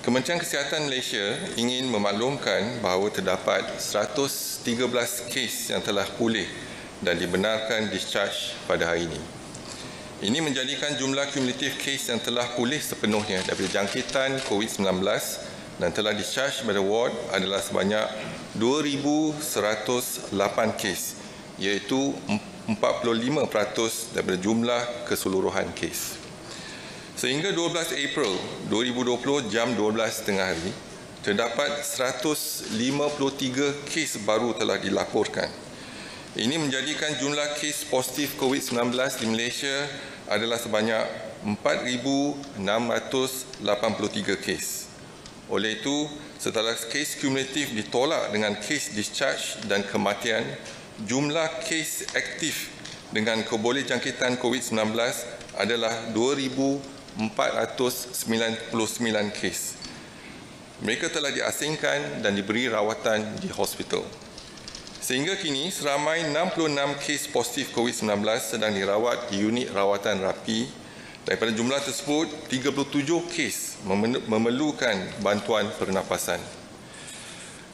Kementerian Kesihatan Malaysia ingin memaklumkan bahawa terdapat 113 kes yang telah pulih dan dibenarkan discharge pada hari ini. Ini menjadikan jumlah kumulatif kes yang telah pulih sepenuhnya daripada jangkitan COVID-19 dan telah discharge pada ward adalah sebanyak 2,108 kes, iaitu 45% daripada jumlah keseluruhan kes. Sehingga 12 April 2020 jam 12 tengah hari, terdapat 153 kes baru telah dilaporkan. Ini menjadikan jumlah kes positif COVID-19 di Malaysia adalah sebanyak 4,683 kes. Oleh itu, setelah kes kumulatif ditolak dengan kes discharge dan kematian, jumlah kes aktif dengan keboleh jangkitan COVID-19 adalah 2,499 kes. Mereka telah diasingkan dan diberi rawatan di hospital. Sehingga kini, seramai 66 kes positif COVID-19 sedang dirawat di unit rawatan rapi. Daripada jumlah tersebut, 37 kes memerlukan bantuan pernafasan.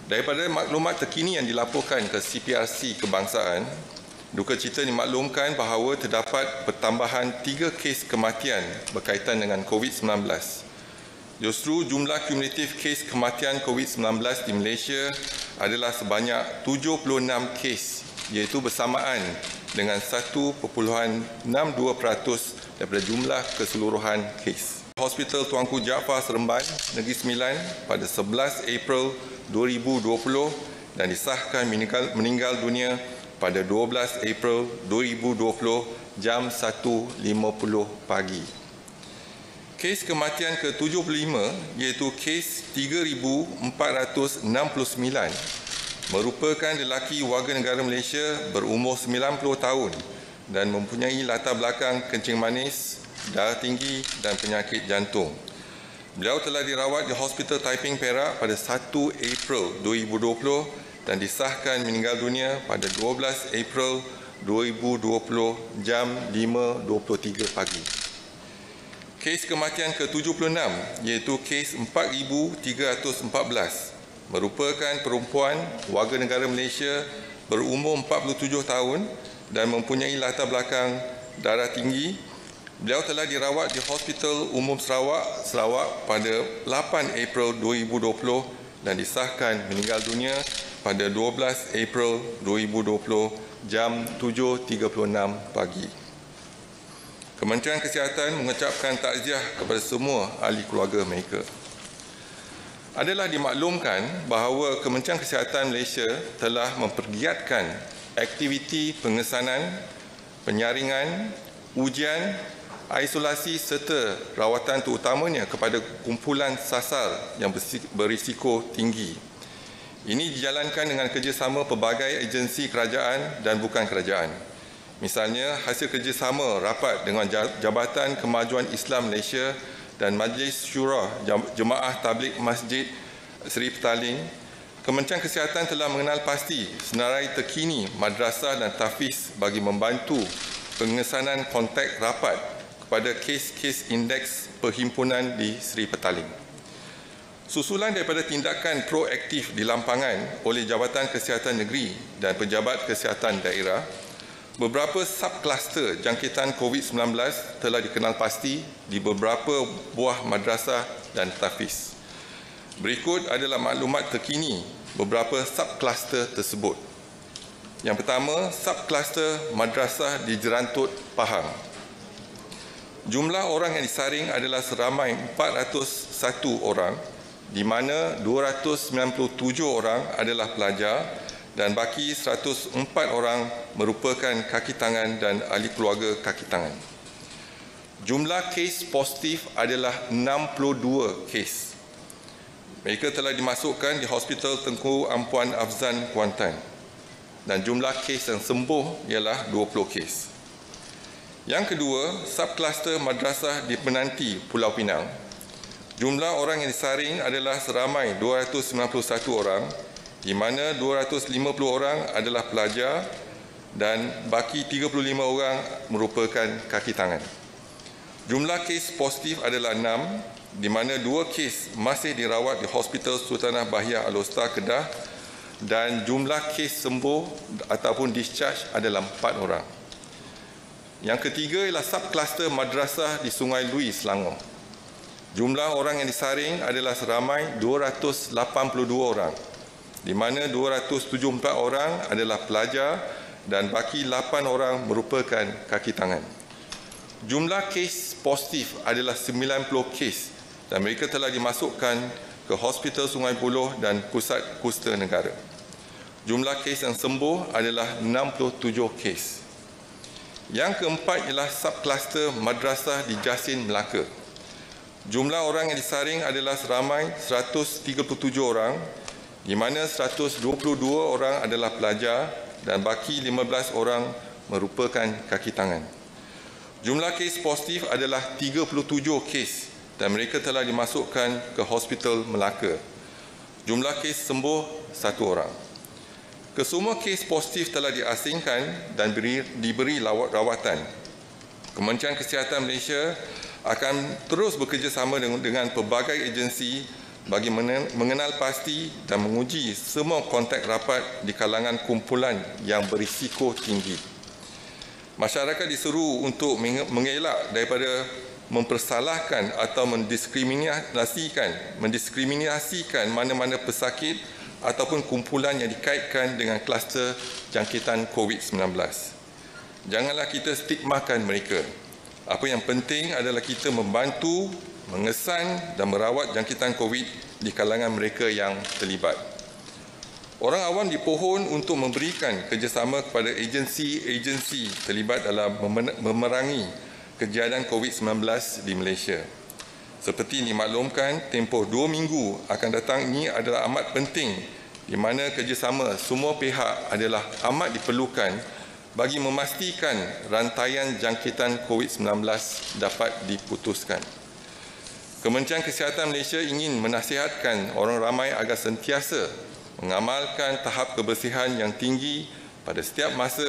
Daripada maklumat terkini yang dilaporkan ke CPRC Kebangsaan, duka cita dimaklumkan bahawa terdapat pertambahan 3 kes kematian berkaitan dengan COVID-19. Justru jumlah kumulatif kes kematian COVID-19 di Malaysia adalah sebanyak 76 kes, iaitu bersamaan dengan 1.62% daripada jumlah keseluruhan kes. Hospital Tuanku Jaafar Seremban, Negeri Sembilan pada 11 April 2020 dan disahkan meninggal dunia pada 12 April 2020 jam 1.50 pagi. Kes kematian ke-75 iaitu kes 3,469 merupakan lelaki warga negara Malaysia berumur 90 tahun dan mempunyai latar belakang kencing manis, darah tinggi dan penyakit jantung. Beliau telah dirawat di Hospital Taiping Perak pada 1 April 2020 dan disahkan meninggal dunia pada 12 April 2020 jam 5.23 pagi. Kes kematian ke-76 iaitu kes 4,314 merupakan perempuan warga negara Malaysia berumur 47 tahun dan mempunyai latar belakang darah tinggi. Beliau telah dirawat di Hospital Umum Sarawak pada 8 April 2020 dan disahkan meninggal dunia pada 12 April 2020 jam 7.36 pagi. Kementerian Kesihatan mengucapkan takziah kepada semua ahli keluarga mereka. Adalah dimaklumkan bahawa Kementerian Kesihatan Malaysia telah mempergiatkan aktiviti pengesanan, penyaringan, ujian, isolasi serta rawatan terutamanya kepada kumpulan sasar yang berisiko tinggi. Ini dijalankan dengan kerjasama pelbagai agensi kerajaan dan bukan kerajaan. Misalnya, hasil kerjasama rapat dengan Jabatan Kemajuan Islam Malaysia dan Majlis Syura Jemaah Tabligh Masjid Seri Petaling, Kementerian Kesihatan telah mengenal pasti senarai terkini madrasah dan tahfiz bagi membantu pengesanan kontak rapat kepada kes-kes indeks perhimpunan di Seri Petaling. Susulan daripada tindakan proaktif di lampangan oleh Jabatan Kesihatan Negeri dan Pejabat Kesihatan Daerah, beberapa subkluster jangkitan COVID-19 telah dikenal pasti di beberapa buah madrasah dan tahfiz. Berikut adalah maklumat terkini beberapa subkluster tersebut. Yang pertama, subkluster madrasah di Jerantut, Pahang. Jumlah orang yang disaring adalah seramai 401 orang, di mana 297 orang adalah pelajar dan baki 104 orang merupakan kaki tangan dan ahli keluarga kaki tangan. Jumlah kes positif adalah 62 kes. Mereka telah dimasukkan di Hospital Tengku Ampuan Afzan, Kuantan. Dan jumlah kes yang sembuh ialah 20 kes. Yang kedua, subkluster madrasah di Penanti, Pulau Pinang. Jumlah orang yang disaring adalah seramai 291 orang, di mana 250 orang adalah pelajar dan baki 35 orang merupakan kaki tangan. Jumlah kes positif adalah 6, di mana 2 kes masih dirawat di Hospital Sultanah Bahiyah Al-Usta Kedah dan jumlah kes sembuh ataupun discharge adalah 4 orang. Yang ketiga ialah subkluster madrasah di Sungai Lui, Selangor. Jumlah orang yang disaring adalah seramai 282 orang, di mana 274 orang adalah pelajar dan baki 8 orang merupakan kaki tangan. Jumlah kes positif adalah 90 kes dan mereka telah dimasukkan ke Hospital Sungai Buloh dan Pusat Kusta Negara. Jumlah kes yang sembuh adalah 67 kes. Yang keempat ialah subkluster madrasah di Jasin, Melaka. Jumlah orang yang disaring adalah seramai 137 orang, di mana 122 orang adalah pelajar dan baki 15 orang merupakan kaki tangan. Jumlah kes positif adalah 37 kes dan mereka telah dimasukkan ke Hospital Melaka. Jumlah kes sembuh 1 orang. Kesemua kes positif telah diasingkan dan diberi rawatan. Kementerian Kesihatan Malaysia akan terus bekerjasama dengan pelbagai agensi bagi mengenal pasti dan menguji semua kontak rapat di kalangan kumpulan yang berisiko tinggi. Masyarakat diseru untuk mengelak daripada mempersalahkan atau mendiskriminasikan mana-mana pesakit ataupun kumpulan yang dikaitkan dengan kluster jangkitan COVID-19. Janganlah kita stigmakan mereka. Apa yang penting adalah kita membantu, mengesan dan merawat jangkitan COVID di kalangan mereka yang terlibat. Orang awam dipohon untuk memberikan kerjasama kepada agensi-agensi terlibat dalam memerangi kejadian COVID-19 di Malaysia. Seperti dimaklumkan, tempoh 2 minggu akan datang ini adalah amat penting di mana kerjasama semua pihak adalah amat diperlukan bagi memastikan rantaian jangkitan COVID-19 dapat diputuskan. Kementerian Kesihatan Malaysia ingin menasihatkan orang ramai agar sentiasa mengamalkan tahap kebersihan yang tinggi pada setiap masa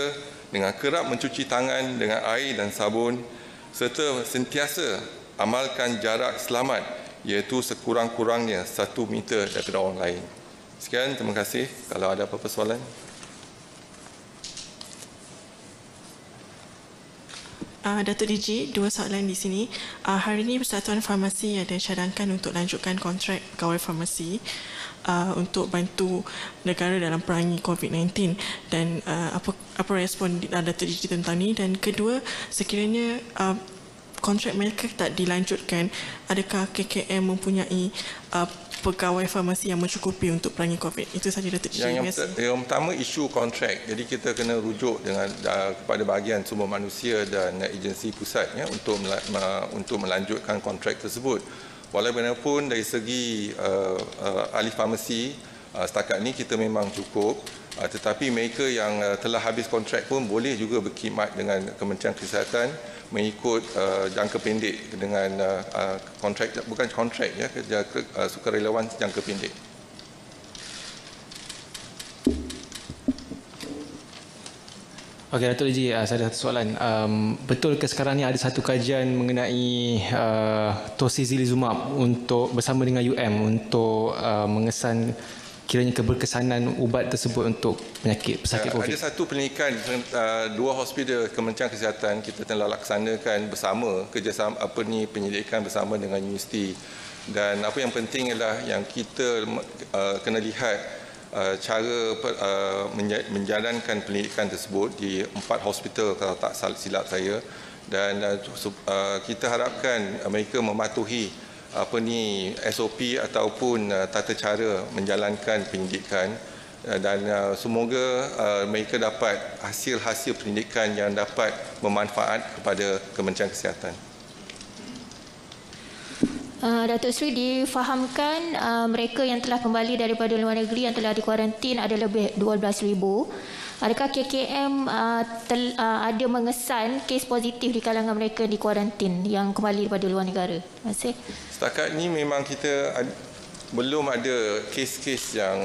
dengan kerap mencuci tangan dengan air dan sabun serta sentiasa amalkan jarak selamat iaitu sekurang-kurangnya 1 meter daripada orang lain. Sekian, terima kasih. Kalau ada apa-apa soalan. Datuk DG, 2 soalan di sini. Hari ini Persatuan Farmasi ada cadangkan untuk lanjutkan kontrak pegawai farmasi untuk bantu negara dalam perangi COVID-19 dan apa respon Datuk DG tentang ini? Dan kedua, sekiranya kontrak mereka tak dilanjutkan, adakah KKM mempunyai pegawai farmasi yang mencukupi untuk perangi COVID? Itu saja Datuk DG. Yang pertama, isu kontrak. Jadi kita kena rujuk dengan kepada bahagian sumber manusia dan agensi pusat untuk melanjutkan kontrak tersebut. Walaupun dari segi ahli farmasi setakat ini kita memang cukup, tetapi mereka yang telah habis kontrak pun boleh juga berkhidmat dengan Kementerian Kesihatan mengikut jangka pendek dengan kontrak, bukan kontrak ya, sukarelawan jangka pendek. Okey, Datuk DG, saya ada satu soalan. Betul ke sekarang ni ada satu kajian mengenai tocilizumab untuk bersama dengan untuk mengesan kiranya keberkesanan ubat tersebut untuk penyakit pesakit COVID? Ada satu penelitian 2 hospital Kementerian Kesihatan kita telah laksanakan bersama kerjasama penyelidikan bersama dengan universiti, dan apa yang penting ialah yang kita kena lihat cara menjalankan penyelidikan tersebut di 4 hospital kalau tak silap saya, dan kita harapkan mereka mematuhi SOP ataupun tata cara menjalankan penyelidikan, dan semoga mereka dapat hasil-hasil penyelidikan yang dapat bermanfaat kepada Kementerian Kesihatan. Datuk Seri, difahamkan mereka yang telah kembali daripada luar negeri yang telah dikuarantin ada lebih 12,000. Adakah KKM ada mengesan kes positif di kalangan mereka di kuarantin yang kembali daripada luar negara? Terima kasih. Setakat ini memang kita belum ada kes-kes yang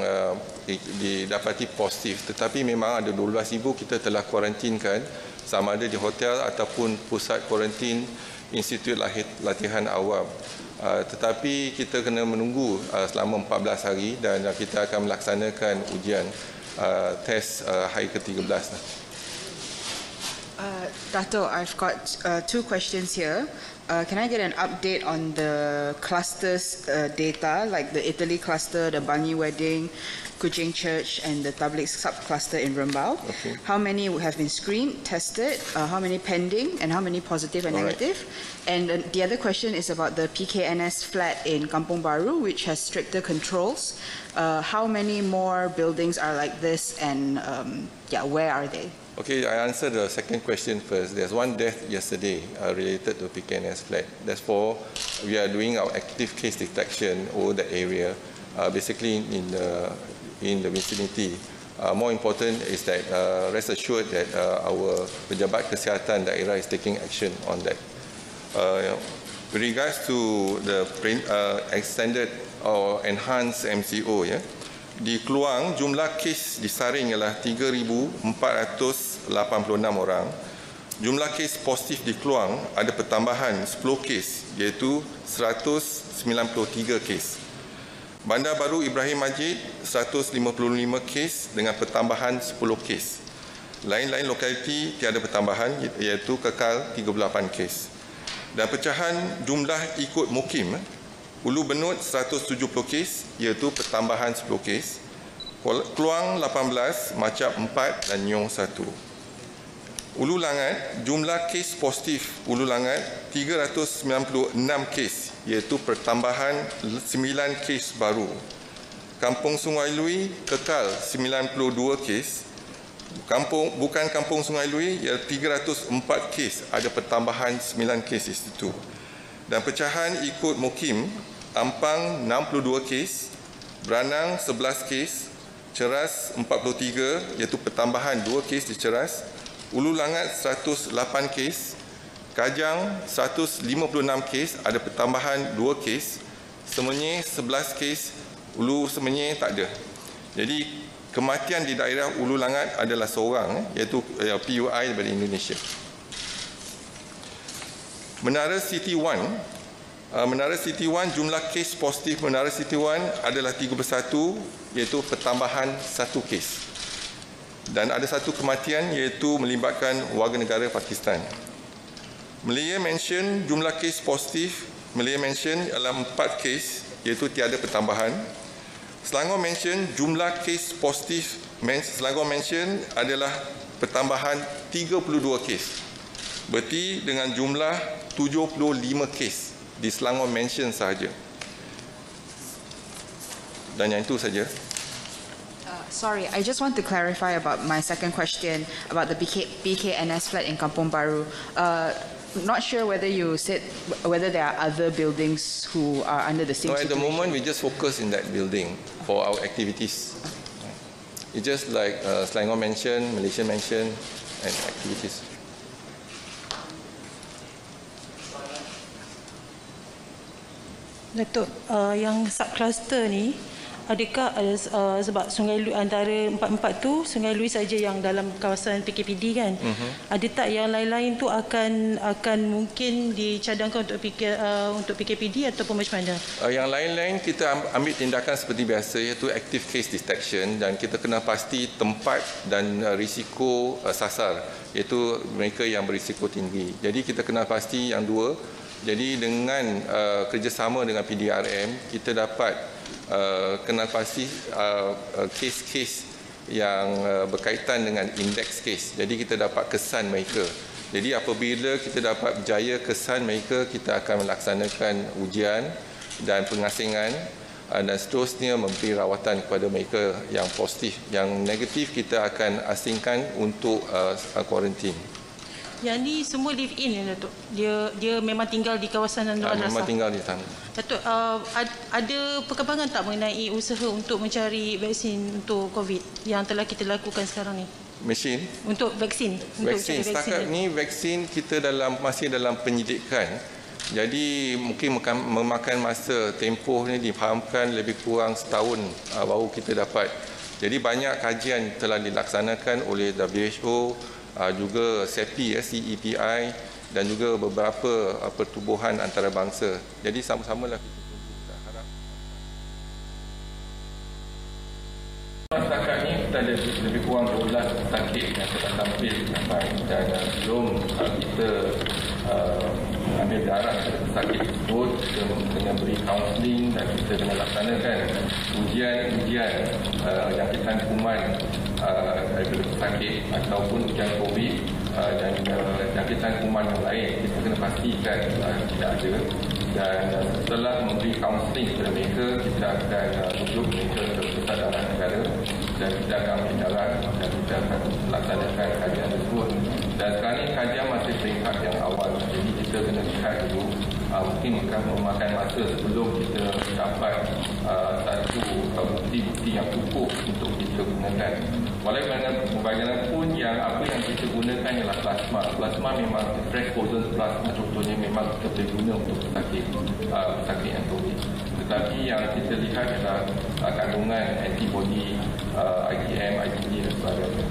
didapati positif, tetapi memang ada 12,000 kita telah kuarantinkan, sama ada di hotel ataupun pusat kuarantin Institut Latihan Awam. Tetapi kita kena menunggu selama 14 hari dan kita akan melaksanakan ujian test hari ke-13. Dato', I've got 2 questions here. Can I get an update on the clusters data, like the Italy cluster, the Bangi wedding, Kuching Church, and the Tabligh sub-cluster in Rembau? Okay. How many have been screened, tested, how many pending, and how many positive and negative? And the other question is about the PKNS flat in Kampung Baru, which has stricter controls. How many more buildings are like this, and where are they? Okay, I answer the second question first. There's one death yesterday related to PKNS flat. Therefore, we are doing our active case detection over the area, basically in the vicinity. More important is that rest assured that our pejabat kesihatan daerah is taking action on that. With regards to the extended or enhanced MCO, di Keluang jumlah kes disaring ialah 3,486 orang. Jumlah kes positif di Keluang ada pertambahan 10 kes, iaitu 193 kes. Bandar Baru Ibrahim Majid 155 kes dengan pertambahan 10 kes. Lain-lain lokaliti tiada pertambahan, iaitu kekal 38 kes. Dan pecahan jumlah ikut mukim, Ulu Benut 170 kes, iaitu pertambahan 10 kes. Keluang 18, Macap 4 dan Nyong 1. Ulu Langat, jumlah kes positif Ulu Langat 396 kes, iaitu pertambahan 9 kes baru. Kampung Sungai Lui kekal 92 kes. Bukan Kampung Sungai Lui, ialah 304 kes, ada pertambahan 9 kes di situ. Dan pecahan ikut mukim, Ampang 62 kes, Branang 11 kes, Ceras 43, iaitu pertambahan 2 kes di Ceras, Ulu Langat 108 kes, Kajang 156 kes, ada pertambahan 2 kes, Semenyih 11 kes, Ulu Semenyih tak ada. Jadi kematian di daerah Ulu Langat adalah seorang, iaitu PUI daripada Indonesia. Menara City 1, Menara City 1, jumlah kes positif Menara City 1 adalah 31, iaitu pertambahan 1 kes. Dan ada 1 kematian, iaitu melibatkan warga negara Pakistan. Malaya Mansion, jumlah kes positif Malaya Mansion adalah 4 kes, iaitu tiada pertambahan. Selangor Mansion, jumlah kes positif Selangor Mansion adalah pertambahan 32 kes. Berarti dengan jumlah 75 kes di Selangor Mansion sahaja. Dan yang itu saja. Sorry, I just want to clarify about my second question about the BKNS flat in Kampung Baru. Not sure whether you said whether there are other buildings who are under the same No, at the situation. moment we just focus in that building for our activities. It's just like Selangor Mansion, Malaysia Mansion and activities. Datuk, yang subcluster ni, adakah sebab Sungai Lui antara 4 tu Sungai Lui saja yang dalam kawasan PKPD kan? Ada tak yang lain-lain tu akan mungkin dicadangkan untuk PKPD ataupun macam mana? Yang lain-lain kita ambil tindakan seperti biasa, iaitu active case detection, dan kita kena pasti tempat dan risiko sasar, iaitu mereka yang berisiko tinggi. Jadi kita kena pasti yang dua. Jadi dengan kerjasama dengan PDRM, kita dapat kenal pasti kes-kes yang berkaitan dengan index case. Jadi kita dapat kesan mereka. Jadi apabila kita dapat berjaya kesan mereka, kita akan melaksanakan ujian dan pengasingan dan seterusnya memberi rawatan kepada mereka yang positif. Yang negatif kita akan asingkan untuk kuarantin. Yang ni semua live in ya Datuk? Dia memang tinggal di kawasan Nurul Madrasah? Memang tinggal di sana. Datuk, ada perkembangan tak mengenai usaha untuk mencari vaksin untuk COVID yang telah kita lakukan sekarang ni? Mesin? Untuk vaksin? Vaksin. Setakat ni vaksin kita masih dalam penyidikan. Jadi mungkin memakan masa, tempoh ni difahamkan lebih kurang setahun baru kita dapat. Jadi banyak kajian telah dilaksanakan oleh WHO, juga CEPI, CEPI dan juga beberapa pertubuhan antarabangsa. Jadi sama-samalah kita tunggu dan harap. Setakat ni kita ada lebih kurang 12 sakit yang telah tampil sampai, dan sebelum kita ambil darah dari pesakit tersebut, kita kena beri kaunseling dan kita kena laksanakan ujian-ujian jangkitan kuman daripada pesakit ataupun ujian COVID dan jangkitan kuman yang lain. Kita kena pastikan tidak ada, dan setelah memberi kaunseling kepada mereka, kita akan rujuk mereka ke pusat darah negara dan kita akan ambil darah dan kita akan laksanakan kajian tersebut. Dan sekarang ini kajian masih peringkat yang awal, jadi kita kena lihat dulu, mungkin akan memakan masa sebelum kita dapat satu bukti-bukti yang cukup untuk kita gunakan. Bagaimanapun apa yang kita gunakan ialah plasma. Plasma memang fresh frozen plasma, contohnya memang kita boleh guna untuk pesakit yang COVID. Tetapi yang kita lihat adalah kandungan antibody, IgM, IgG dan sebagainya.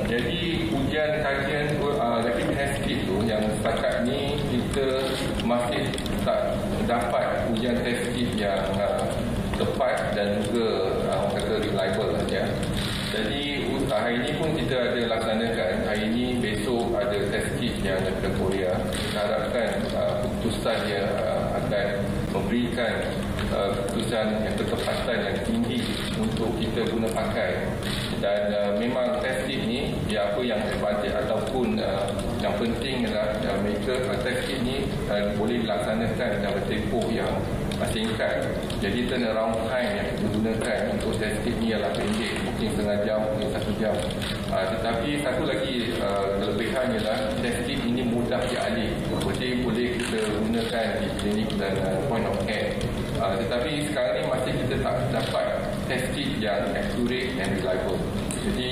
Jadi ujian kajian rapid test kit tu yang setakat ni kita masih tak dapat ujian test kit yang tepat dan juga orang kata reliable saja. Jadi hari ini pun kita ada laksanakan, hari ini besok ada test kit yang daripada Korea. Kita harapkan keputusan dia akan memberikan keputusan yang ketepatan yang tinggi untuk kita guna pakai. Dan memang test kit ni apa yang advantage ataupun yang penting adalah mereka test kit ni boleh dilaksanakan dalam tempoh yang singkat. Jadi turnaround time yang kita gunakan untuk test kit ni adalah pendek, mungkin setengah jam, mungkin 1 jam. Tetapi satu lagi kelebihan ialah test kit ini mudah dialih. Jadi boleh kita gunakan di klinik dan point of care. Tetapi sekarang ni masih kita tak dapat test kit yang accurate and reliable. Jadi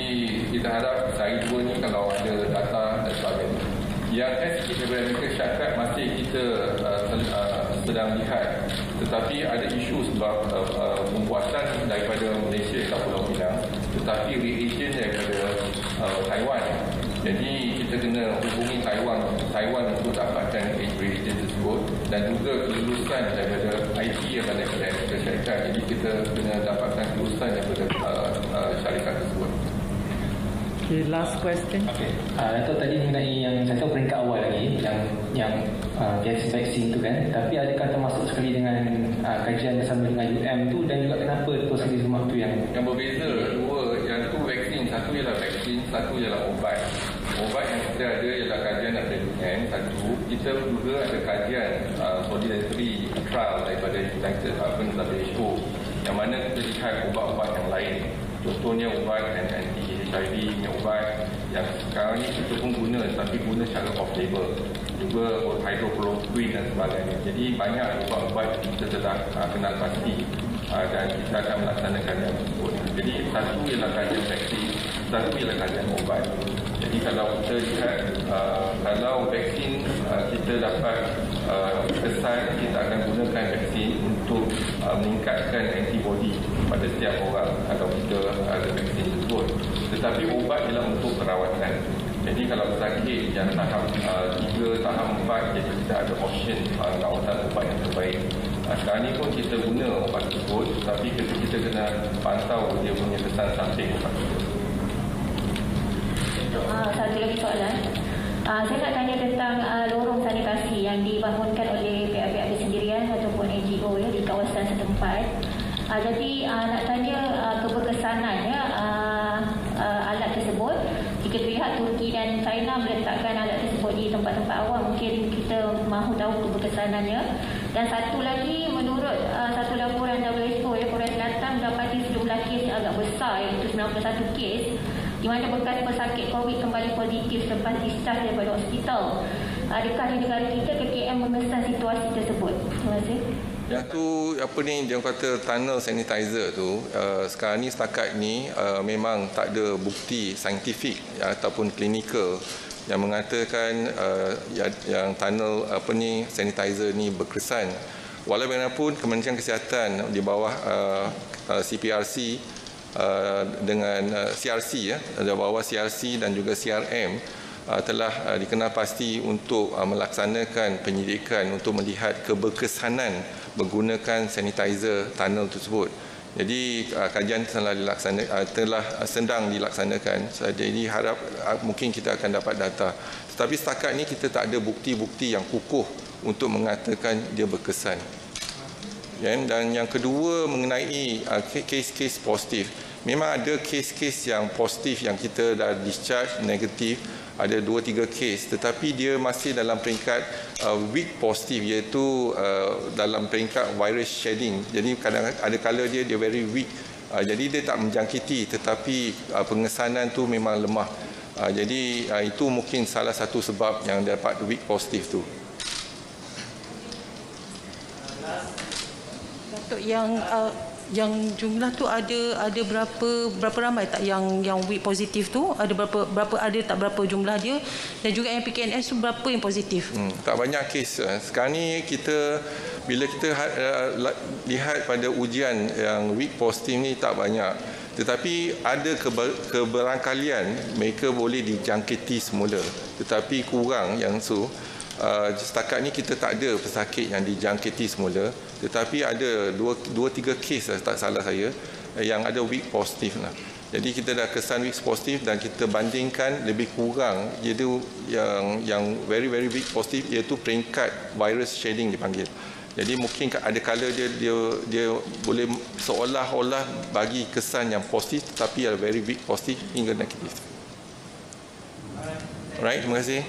kita harap sehari 2 ni kalau ada data dan sebagainya. Yang test kit daripada Amerika Syarikat masih kita sedang lihat. Tetapi ada isu sebab pembuatan daripada Malaysia ke Pulau Pinang, tetapi reagent daripada Taiwan. Jadi kita kena hubungi Taiwan untuk dapatkan reagent tersebut, dan juga kelulusan daripada IT yang daripada Amerika Syarikat. Jadi kita kena dapatkan kelulusan daripada syarikat tersebut. Okay, last question. Okay. Dato' tadi mengenai yang saya tahu peringkat awal lagi yang vaksin tu kan, tapi adakah termasuk sekali dengan kajian bersama dengan UM tu, dan juga kenapa tocilizumab tu yang berbeza? Dua, yang tu vaksin, satu ialah vaksin, satu ialah ubat. Ubat yang kita ada ialah kajian daripada UM. Satu, kita juga ada kajian solidarity trial daripada United WHO, yang mana kita lihat ubat-ubat yang lain. Contohnya ubat anti-HIV, ubat yang sekarang ni kita pun guna, tapi guna secara off-label. Juga hydrochloroquine dan sebagainya. Jadi banyak ubat-ubat kita telah kenal pasti dan kita akan melaksanakan yang tersebut. Jadi satu ialah kajian vaksin, satu ialah kajian ubat. Jadi kalau kita lihat, kalau vaksin kita dapat kesan, kita akan gunakan vaksin untuk meningkatkan antibody pada setiap orang kalau kita ada vaksin tersebut. Tetapi ubat ialah untuk perawatan. Jadi kalau sakit yang tahap 3, tahap 4, jadi kita ada option rawatan ubat yang terbaik. Sekarang ni pun kita guna ubat tersebut, tapi kita kena pantau dia punya kesan samping ubat tersebut. Satu lagi soalan. Saya nak tanya tentang lorong sanitasi yang dibangunkan oleh pihak-pihak bersendirian ataupun NGO di kawasan setempat. Jadi nak tanya keberkesanannya alat tersebut. Jika pihak Turki dan China meletakkan alat tersebut di tempat-tempat awam, mungkin kita mahu tahu keberkesanannya. Dan satu lagi, menurut satu laporan WHO, Korea Selatan mendapati sejumlah kes yang agak besar, iaitu 91 kes, di mana bekas pesakit COVID kembali positif selepas discharge daripada hospital. Adakah di negara kita KKM mengesan situasi tersebut? Terima kasih. Yang tu dia kata tunnel sanitizer tu sekarang ni setakat ni memang tak ada bukti saintifik ataupun klinikal yang mengatakan yang tunnel sanitizer ni berkesan. Walaupun Kementerian Kesihatan di bawah CPRC dengan CRC ada bawah CRC dan juga CRM telah dikenal pasti untuk melaksanakan penyidikan untuk melihat keberkesanan menggunakan sanitizer tunnel tersebut. Jadi kajian telah sedang dilaksanakan. Jadi harap mungkin kita akan dapat data. Tetapi setakat ini kita tak ada bukti-bukti yang kukuh untuk mengatakan dia berkesan. Dan yang kedua mengenai kes-kes positif. Memang ada kes-kes yang positif yang kita dah discharge negatif. Ada 2-3 kes, tetapi dia masih dalam peringkat weak positif, iaitu dalam peringkat virus shedding. Jadi kadang-kadang ada kala dia very weak. Jadi dia tak menjangkiti, tetapi pengesanan tu memang lemah. Jadi itu mungkin salah satu sebab yang dapat weak positif tu. Datuk, yang jumlah tu ada berapa ramai tak yang weak positif tu, ada berapa jumlah dia, dan juga yang PKNS tu berapa yang positif? Tak banyak kes. Sekarang ni bila kita lihat pada ujian yang weak positif ni tak banyak, tetapi ada keberangkalian mereka boleh dijangkiti semula, tetapi kurang yang setakat ni kita tak ada pesakit yang dijangkiti semula, tetapi ada 2-3 kes tak salah saya yang ada weak positif lah. Jadi kita dah kesan weak positif dan kita bandingkan lebih kurang, iaitu yang very weak positif, iaitu peringkat virus shedding dipanggil. Jadi mungkin ada kala dia boleh seolah-olah bagi kesan yang positif, tapi very weak positif hingga negatif. Alright, terima kasih.